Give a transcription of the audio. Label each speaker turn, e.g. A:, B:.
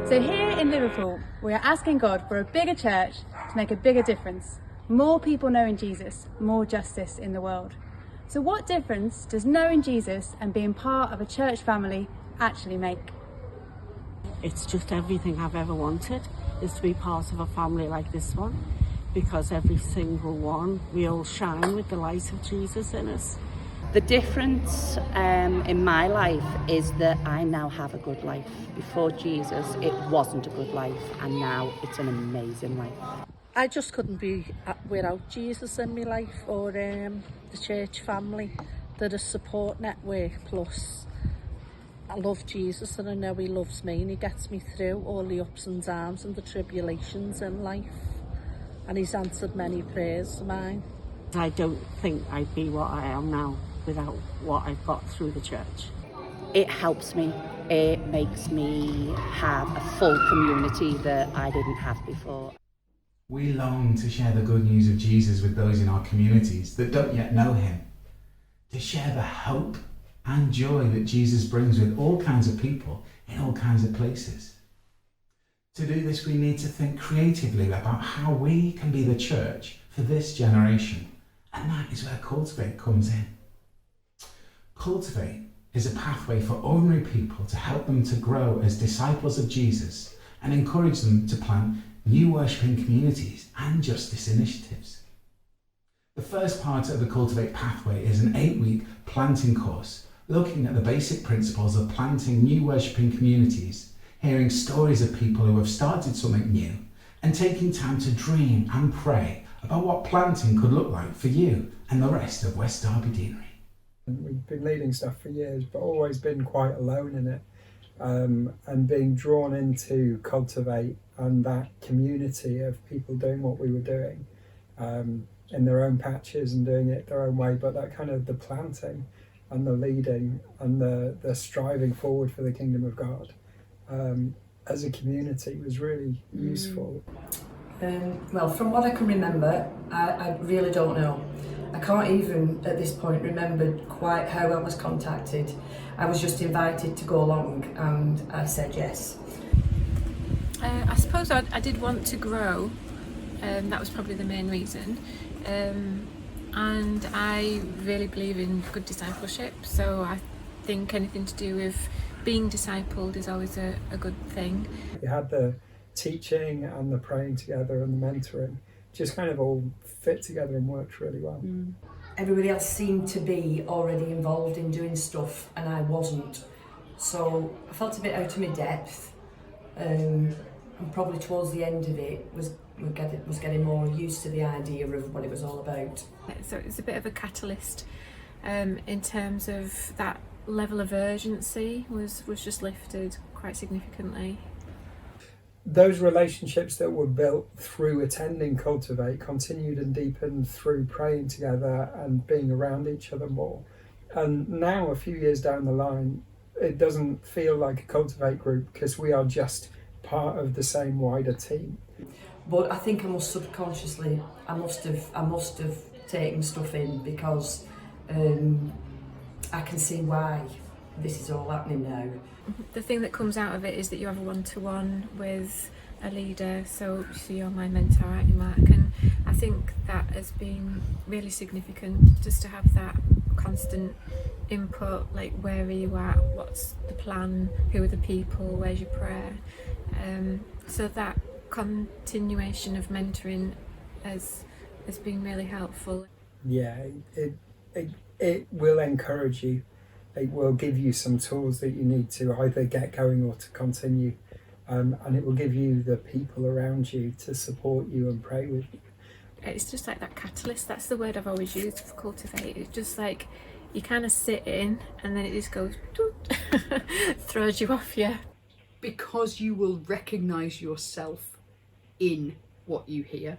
A: So here in Liverpool, we are asking God for a bigger church to make a bigger difference. More people knowing Jesus, more justice in the world. So what difference does knowing Jesus and being part of a church family actually make?
B: It's just everything I've ever wanted, is to be part of a family like this one, because every single one, we all shine with the light of Jesus in us.
C: The difference in my life is that I now have a good life. Before Jesus, it wasn't a good life, and now it's an amazing life.
D: I just couldn't be without Jesus in my life, or the church family. They're a support network. Plus, I love Jesus and I know he loves me and he gets me through all the ups and downs and the tribulations in life. And he's answered many prayers of mine.
B: I don't think I'd be what I am now without what I've got through the church.
C: It helps me. It makes me have a full community that I didn't have before.
E: We long to share the good news of Jesus with those in our communities that don't yet know him, to share the hope and joy that Jesus brings with all kinds of people in all kinds of places. To do this, we need to think creatively about how we can be the church for this generation, and that is where Cultivate comes in. Cultivate is a pathway for ordinary people to help them to grow as disciples of Jesus and encourage them to plant new worshipping communities and justice initiatives. The first part of the Cultivate pathway is an 8-week planting course looking at the basic principles of planting new worshipping communities, hearing stories of people who have started something new, and taking time to dream and pray about what planting could look like for you and the rest of West Derby Deanery.
F: We've been leading stuff for years, but always been quite alone in it, and being drawn into Cultivate and that community of people doing what we were doing in their own patches and doing it their own way, but that kind of the planting and the leading and the striving forward for the kingdom of God as a community was really useful.
G: Well, from what I can remember, I really don't know. I can't even at this point remember quite how I was contacted. I was just invited to go along and I said yes.
H: I suppose I did want to grow, that was probably the main reason. And I really believe in good discipleship, so I think anything to do with being discipled is always a good thing.
F: You had the teaching and the praying together and the mentoring just kind of all fit together and worked really well.
G: Everybody else seemed to be already involved in doing stuff and I wasn't, so I felt a bit out of my depth, and probably towards the end of it was getting more used to the idea of what it was all about.
H: So it was a bit of a catalyst in terms of that level of urgency was just lifted quite significantly.
F: Those relationships that were built through attending Cultivate continued and deepened through praying together and being around each other more. And now, a few years down the line, it doesn't feel like a Cultivate group because we are just part of the same wider team.
G: But I think I must subconsciously, I must have taken stuff in because I can see why this is all happening now.
H: The thing that comes out of it is that you have a one-to-one with a leader, so you're my mentor, aren't you, Mark? And I think that has been really significant, just to have that constant input, like where are you at, what's the plan, who are the people, where's your prayer, so that continuation of mentoring has been really helpful.
F: Yeah, it will encourage you. It will give you some tools that you need to either get going or to continue, and it will give you the people around you to support you and pray with you.
H: It's just like that catalyst, that's the word I've always used for Cultivate. It's just like you kind of sit in and then it just goes throws you off, yeah.
I: Because you will recognise yourself in what you hear.